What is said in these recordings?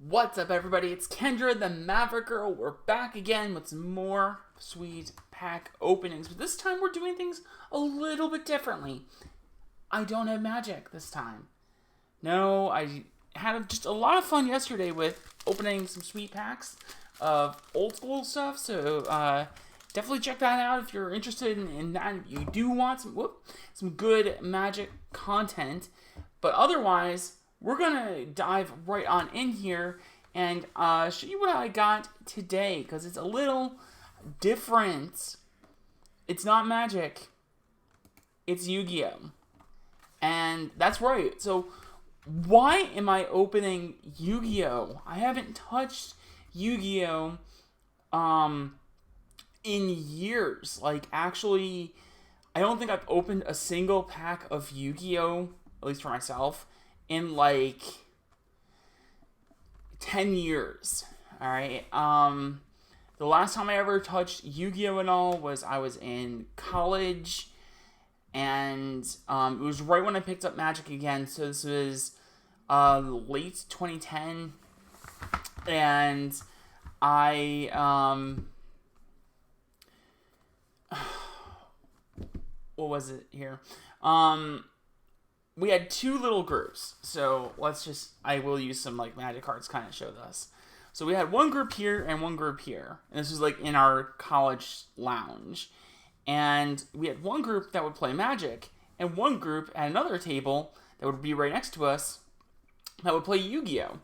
What's up, everybody? It's Kendra, the Maverick Girl. We're back again with some more sweet pack openings, but this time we're doing things a little bit differently. I don't have magic this time. No, I had just a lot of fun yesterday with opening some sweet packs of old school stuff, so definitely check that out if you're interested in that. If you do want some good magic content, but otherwise, we're going to dive right on in here and show you what I got today, because it's a little different. It's not magic. It's Yu-Gi-Oh! And that's right. So why am I opening Yu-Gi-Oh? I haven't touched Yu-Gi-Oh! In years. Like, actually, I don't think I've opened a single pack of Yu-Gi-Oh! At least for myself, in like 10 years. Alright. The last time I ever touched Yu-Gi-Oh! And all was I was in college, and it was right when I picked up Magic again. So this was late 2010, and I what was it here? We had two little groups, so I will use some like magic cards kind of show this. So we had one group here and one group here, and this was like in our college lounge. And we had one group that would play Magic, and one group at another table that would be right next to us that would play Yu-Gi-Oh!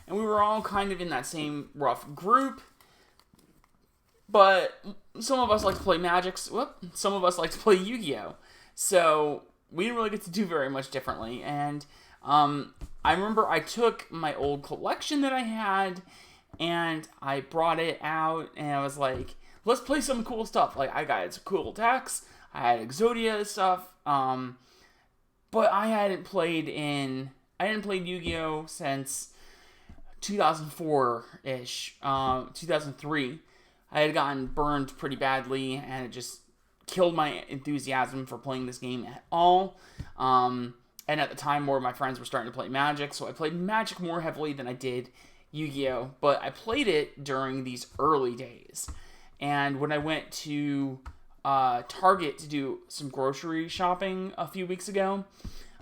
And we were all kind of in that same rough group, but some of us like to play Magic, some of us like to play Yu-Gi-Oh! So we didn't really get to do very much differently. And I remember I took my old collection that I had, and I brought it out, and I was like, let's play some cool stuff. Like, I got some cool decks, I had Exodia stuff, but I hadn't played Yu-Gi-Oh! Since 2004-ish, 2003. I had gotten burned pretty badly, and it just killed my enthusiasm for playing this game at all. And at the time, more of my friends were starting to play Magic, so I played Magic more heavily than I did Yu-Gi-Oh! But I played it during these early days. And when I went to Target to do some grocery shopping a few weeks ago,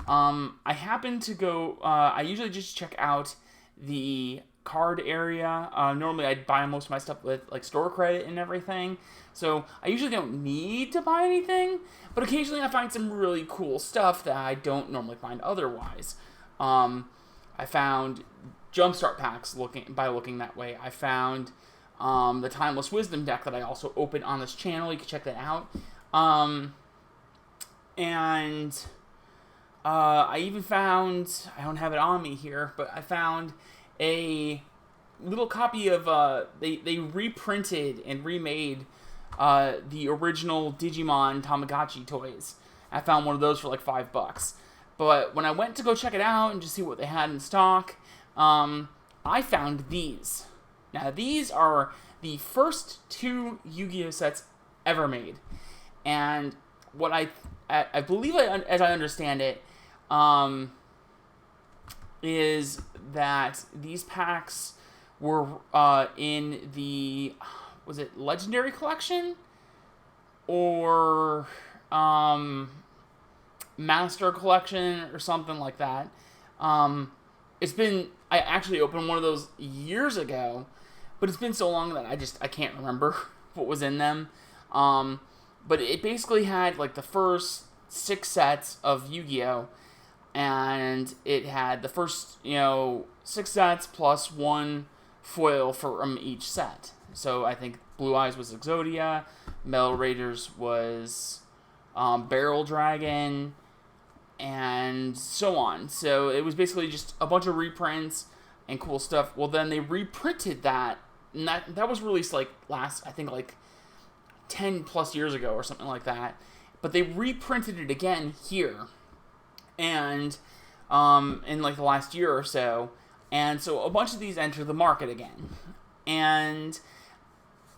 I happened to go, I usually just check out the card area. Normally I'd buy most of my stuff with like store credit and everything, so I usually don't need to buy anything, but occasionally I find some really cool stuff that I don't normally find otherwise. I found Jumpstart packs by looking that way. I found the Timeless Wisdom deck that I also opened on this channel. You can check that out. And I even found, I don't have it on me here, but I found a little copy of, they reprinted and remade the original Digimon Tamagotchi toys. I found one of those for like $5. But when I went to go check it out and just see what they had in stock, I found these. Now, these are the first two Yu-Gi-Oh! Sets ever made. And what I believe, as I understand it, is that these packs were in the, was it Legendary Collection? Or Master Collection or something like that. It's been, I actually opened one of those years ago, but it's been so long that I can't remember what was in them. But it basically had like the first 6 sets of Yu-Gi-Oh! And it had the first, 6 sets plus 1 foil from each set. So I think Blue Eyes was Exodia, Metal Raiders was Barrel Dragon, and so on. So it was basically just a bunch of reprints and cool stuff. Well, then they reprinted that, and that was released like I think like 10 plus years ago or something like that. But they reprinted it again here, and in like the last year or so. And so a bunch of these enter the market again. And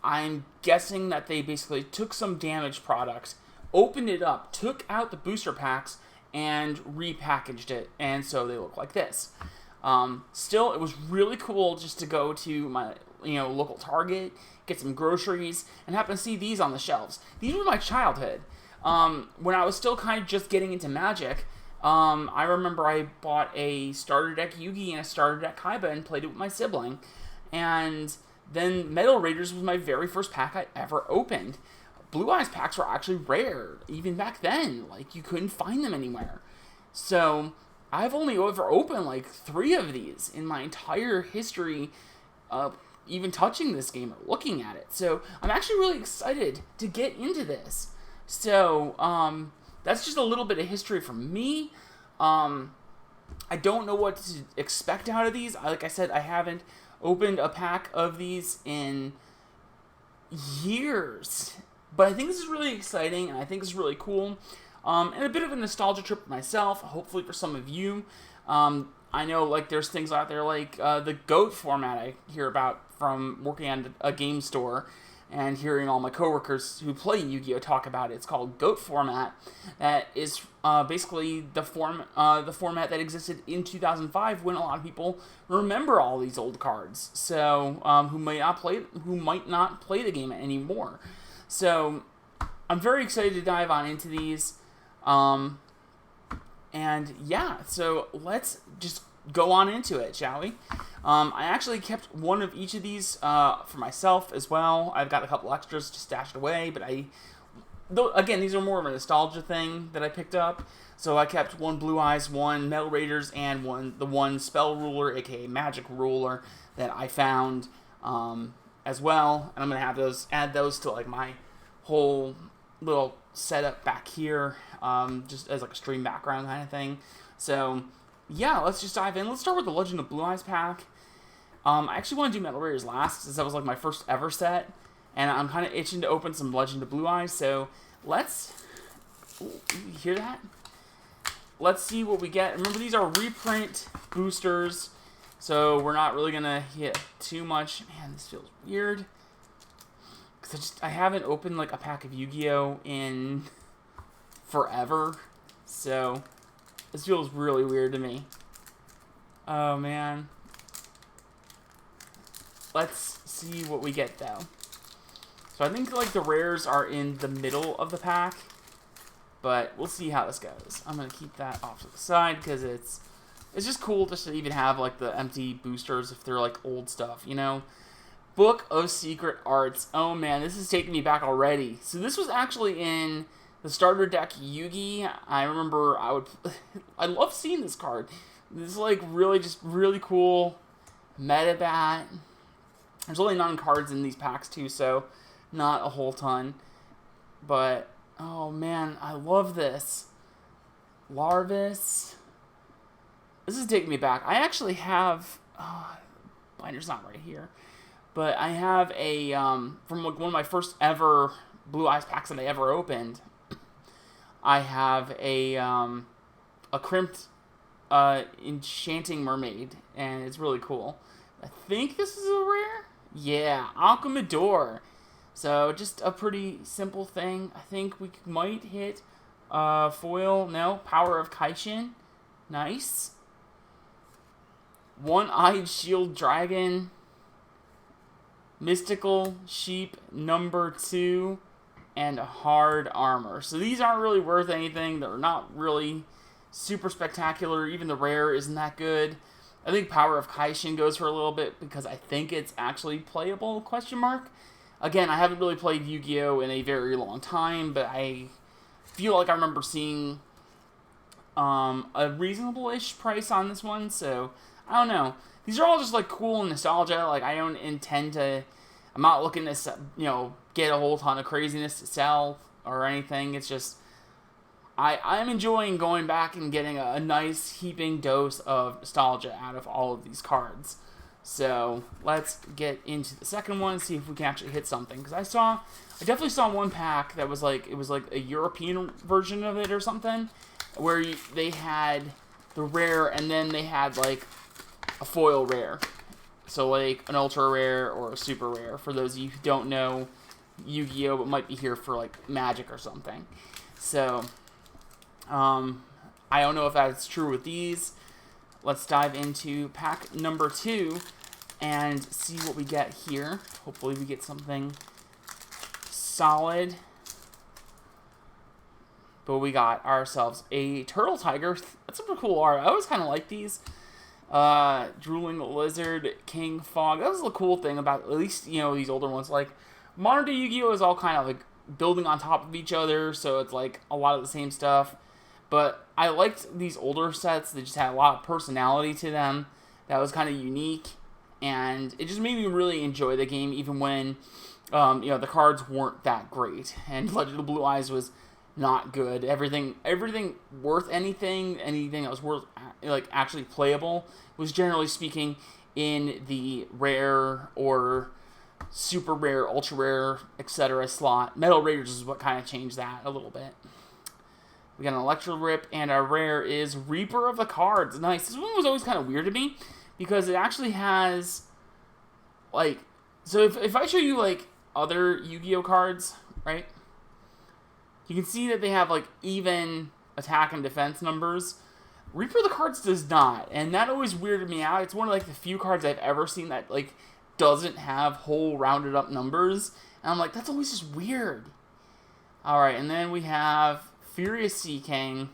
I'm guessing that they basically took some damaged product, opened it up, took out the booster packs, and repackaged it. And so they look like this. Still, it was really cool just to go to my local Target, get some groceries, and happen to see these on the shelves. These were my childhood. When I was still kind of just getting into Magic, I remember I bought a starter deck Yugi and a starter deck Kaiba and played it with my sibling. And then Metal Raiders was my very first pack I ever opened. Blue Eyes packs were actually rare, even back then. Like, you couldn't find them anywhere. So, I've only ever opened, like, 3 of these in my entire history of even touching this game or looking at it. So, I'm actually really excited to get into this. So, that's just a little bit of history from me. I don't know what to expect out of these. Like I said, I haven't opened a pack of these in years. But I think this is really exciting, and I think this is really cool. And a bit of a nostalgia trip myself, hopefully for some of you. I know, like, there's things out there like the GOAT format I hear about from working at a game store and hearing all my coworkers who play Yu-Gi-Oh! Talk about it. It's called GOAT format. That is basically the format that existed in 2005 when a lot of people remember all these old cards. So who might not play the game anymore. So I'm very excited to dive on into these. And yeah, so let's just go on into it, shall we? I actually kept one of each of these for myself as well. I've got a couple extras just stashed away, but again, these are more of a nostalgia thing that I picked up. So I kept one Blue Eyes, one Metal Raiders, and the one Spell Ruler, aka Magic Ruler, that I found as well. And I'm gonna add those to like my whole little setup back here, just as like a stream background kind of thing. So yeah, let's just dive in. Let's start with the Legend of Blue Eyes pack. I actually want to do Metal Raiders last, since that was like my first ever set, and I'm kind of itching to open some Legend of Blue Eyes. So let's you hear that? Let's see what we get. Remember, these are reprint boosters, so we're not really gonna hit too much. Man, this feels weird because I haven't opened like a pack of Yu-Gi-Oh in forever, so this feels really weird to me. Oh man. Let's see what we get though. So I think like the rares are in the middle of the pack, but we'll see how this goes. I'm gonna keep that off to the side because it's just cool just to even have like the empty boosters if they're like old stuff, you know. Book of Secret Arts. Oh man, this is taking me back already. So this was actually in the starter deck Yugi. I remember I love seeing this card. This is like really cool Metabat. There's only 9 cards in these packs too, so not a whole ton. But oh man, I love this. Larvis. This is taking me back. I actually have binder's not right here. But I have a from like one of my first ever Blue Eyes packs that I ever opened. I have a crimped enchanting mermaid, and it's really cool. I think this is a rare. Yeah, Alchemidor. So just a pretty simple thing. I think we might hit foil. No, Power of Kaishin. Nice. One-Eyed Shield Dragon. Mystical Sheep number 2. And Hard Armor. So these aren't really worth anything. They're not really super spectacular. Even the rare isn't that good. I think Power of Kaishin goes for a little bit because I think it's actually playable, question mark. Again, I haven't really played Yu-Gi-Oh! In a very long time, but I feel like I remember seeing a reasonable-ish price on this one, so I don't know. These are all just like cool nostalgia. Like, I don't intend to, I'm not looking to, get a whole ton of craziness to sell or anything. It's just, I'm enjoying going back and getting a nice heaping dose of nostalgia out of all of these cards. So let's get into the second one and see if we can actually hit something. Because I definitely saw one pack that was like, it was like a European version of it or something, where they had the rare and then they had like a foil rare. So like an ultra rare or a super rare for those of you who don't know Yu-Gi-Oh! But might be here for like Magic or something. So I don't know if that's true with these. let's dive into pack number 2 and see what we get here. Hopefully we get something solid. But we got ourselves a Turtle Tiger. That's super cool art. I always kind of like these. Drooling Lizard, King Fog. That was the cool thing about, at least, you know, these older ones. Like, modern day Yu-Gi-Oh! Is all kind of like building on top of each other, so it's like a lot of the same stuff. But I liked these older sets. They just had a lot of personality to them. That was kind of unique. And it just made me really enjoy the game, even when, you know, the cards weren't that great. And Legend of Blue Eyes was not good. Everything worth anything that was worth, like, actually playable was, generally speaking, in the rare or super rare, ultra rare, etc. slot. Metal Raiders is what kind of changed that a little bit. We got an Electro Rip, and our rare is Reaper of the Cards. Nice. This one was always kind of weird to me, because it actually has, like, so if I show you, like, other Yu-Gi-Oh cards, right, you can see that they have, like, even attack and defense numbers. Reaper of the Cards does not, and that always weirded me out. It's one of, like, the few cards I've ever seen that, like, doesn't have whole rounded up numbers, and I'm like, that's always just weird. Alright, and then we have Furious Sea King.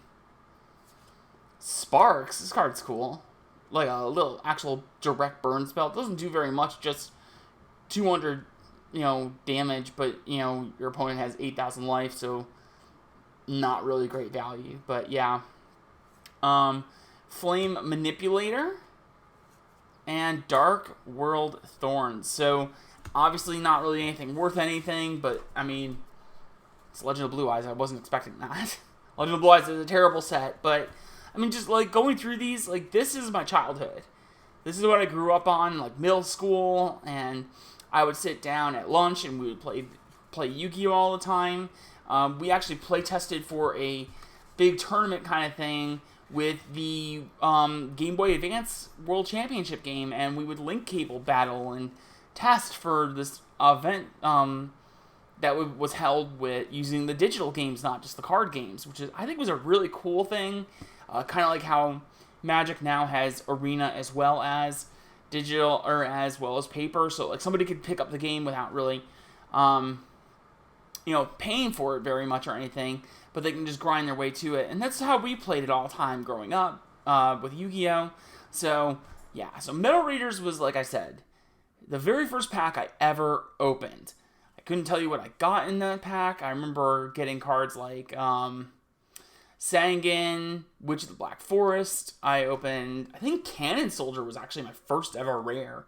Sparks. This card's cool. Like a little actual direct burn spell. It doesn't do very much, just 200, you know, damage, but, you know, your opponent has 8,000 life, so not really great value. But yeah. Flame Manipulator and Dark World Thorns. So obviously not really anything worth anything, but I mean, it's Legend of Blue Eyes. I wasn't expecting that. Legend of Blue Eyes is a terrible set, but I mean, just like going through these, like, this is my childhood. This is what I grew up on, like middle school, and I would sit down at lunch and we would play Yu-Gi-Oh all the time. We actually play tested for a big tournament kind of thing with the Game Boy Advance World Championship game, and we would link cable battle and test for this event that was held with using the digital games, not just the card games, which I think was a really cool thing. Kind of like how Magic now has Arena as well as digital, or as well as paper, so like somebody could pick up the game without really, you know, paying for it very much or anything, but they can just grind their way to it, and that's how we played it all the time growing up with Yu-Gi-Oh. So yeah, so Metal Raiders was, like I said, the very first pack I ever opened. I couldn't tell you what I got in that pack. I remember getting cards like Sangan, Witch of the Black Forest. I opened, I think Cannon Soldier was actually my first ever rare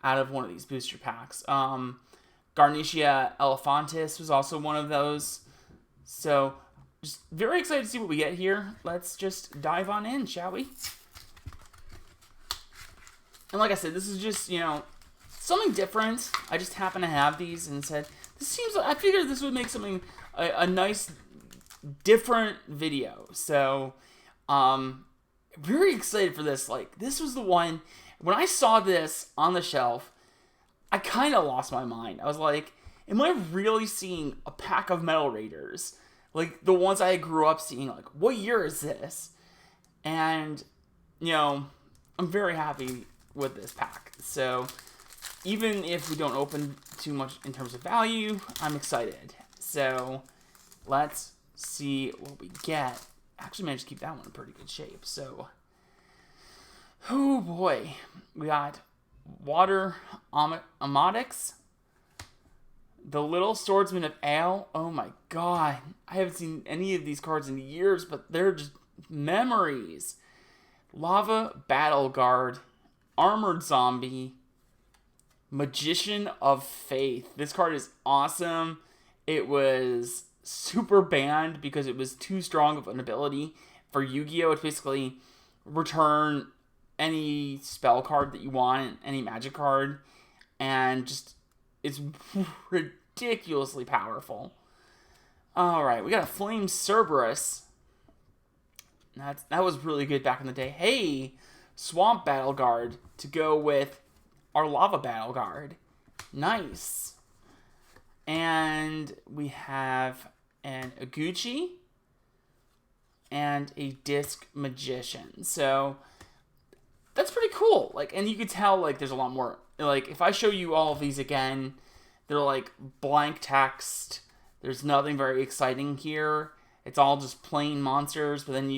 out of one of these booster packs. Garnicia Elephantis was also one of those. So, just very excited to see what we get here. Let's just dive on in, shall we? And like I said, this is just, you know, something different. I just happen to have these and said, I figured this would make something, a nice, different video. So, very excited for this. Like, this was the one, when I saw this on the shelf, I kind of lost my mind. I was like, am I really seeing a pack of Metal Raiders? Like, the ones I grew up seeing. Like, what year is this? And, you know, I'm very happy with this pack. So, even if we don't open too much in terms of value, I'm excited. So, let's see what we get. Actually managed to keep that one in pretty good shape. So, oh boy. We got Water Amodix, the Little Swordsman of Ale. Oh my god. I haven't seen any of these cards in years, but they're just memories. Lava Battle Guard, Armored Zombie, Magician of Faith. This card is awesome. It was super banned because it was too strong of an ability for Yu-Gi-Oh! It's basically return any spell card that you want, any magic card, and just, it's ridiculously powerful. Alright, we got a Flame Cerberus. That was really good back in the day. Hey, Swamp Battle Guard to go with our Lava Battle Guard. Nice. And we have an Aguchi and a Disc Magician. So, that's pretty cool. Like, and you could tell, like, there's a lot more. Like, if I show you all of these again, they're like blank text. There's nothing very exciting here. It's all just plain monsters. But then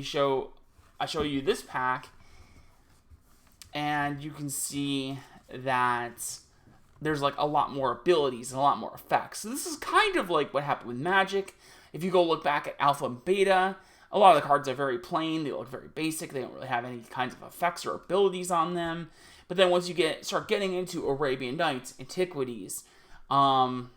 I show you this pack, and you can see that there's like a lot more abilities and a lot more effects. So this is kind of like what happened with Magic. If you go look back at Alpha and Beta, a lot of the cards are very plain. They look very basic. They don't really have any kinds of effects or abilities on them. But then once you start getting into Arabian Nights, Antiquities, and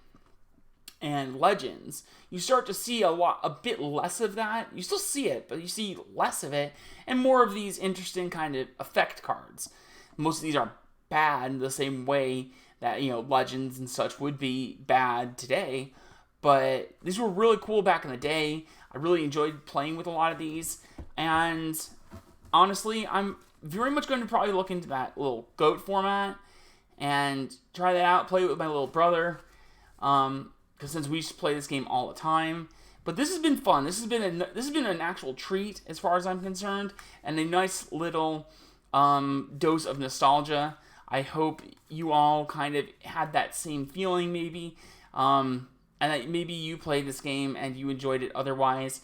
Legends, you start to see a bit less of that. You still see it, but you see less of it, and more of these interesting kind of effect cards. Most of these are bad in the same way that, Legends and such would be bad today. But these were really cool back in the day. I really enjoyed playing with a lot of these. And honestly, I'm very much going to probably look into that little GOAT format and try that out, play it with my little brother. Because since we used to play this game all the time. But this has been fun. This has been an actual treat as far as I'm concerned. And a nice little dose of nostalgia. I hope you all kind of had that same feeling maybe. And that maybe you played this game and you enjoyed it otherwise.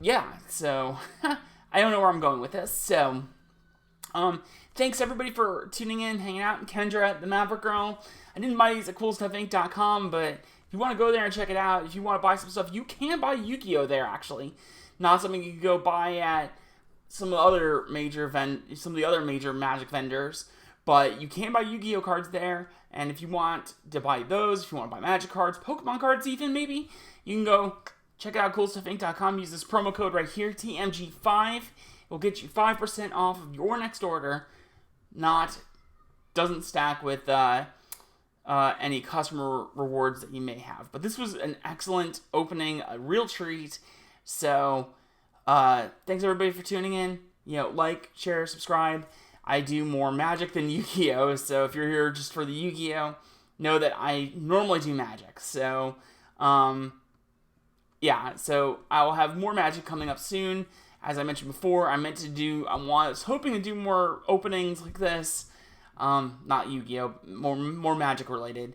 Yeah, so I don't know where I'm going with this. So, thanks everybody for tuning in, hanging out. Kendra at TheMaverickGirl. I didn't buy these at CoolStuffInc.com, but if you want to go there and check it out, if you want to buy some stuff, you can buy YuGiOh there, actually. Not something you can go buy at some of the other major Magic vendors. But you can buy YuGiOh cards there, and if you want to buy those, if you want to buy Magic cards, Pokemon cards even, maybe, you can go check out CoolStuffInc.com, use this promo code right here, TMG5. It will get you 5% off of your next order. Doesn't stack with any customer rewards that you may have. But this was an excellent opening, a real treat. So, thanks everybody for tuning in. Like, share, subscribe. I do more Magic than YuGiOh, so if you're here just for the YuGiOh, know that I normally do Magic. So, yeah, so I will have more Magic coming up soon. As I mentioned before, I was hoping to do more openings like this. Not YuGiOh, more Magic related.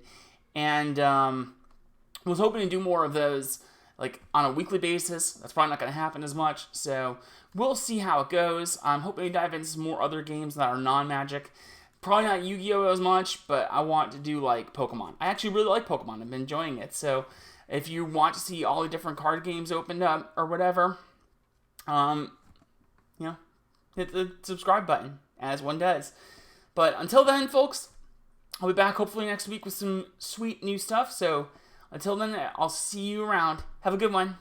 And was hoping to do more of those like on a weekly basis. That's probably not going to happen as much, so we'll see how it goes. I'm hoping to dive into some more other games that are non-Magic. Probably not Yu-Gi-Oh! As much, but I want to do like Pokemon. I actually really like Pokemon. I've been enjoying it. So if you want to see all the different card games opened up or whatever, hit the subscribe button, as one does. But until then, folks, I'll be back hopefully next week with some sweet new stuff. So until then, I'll see you around. Have a good one.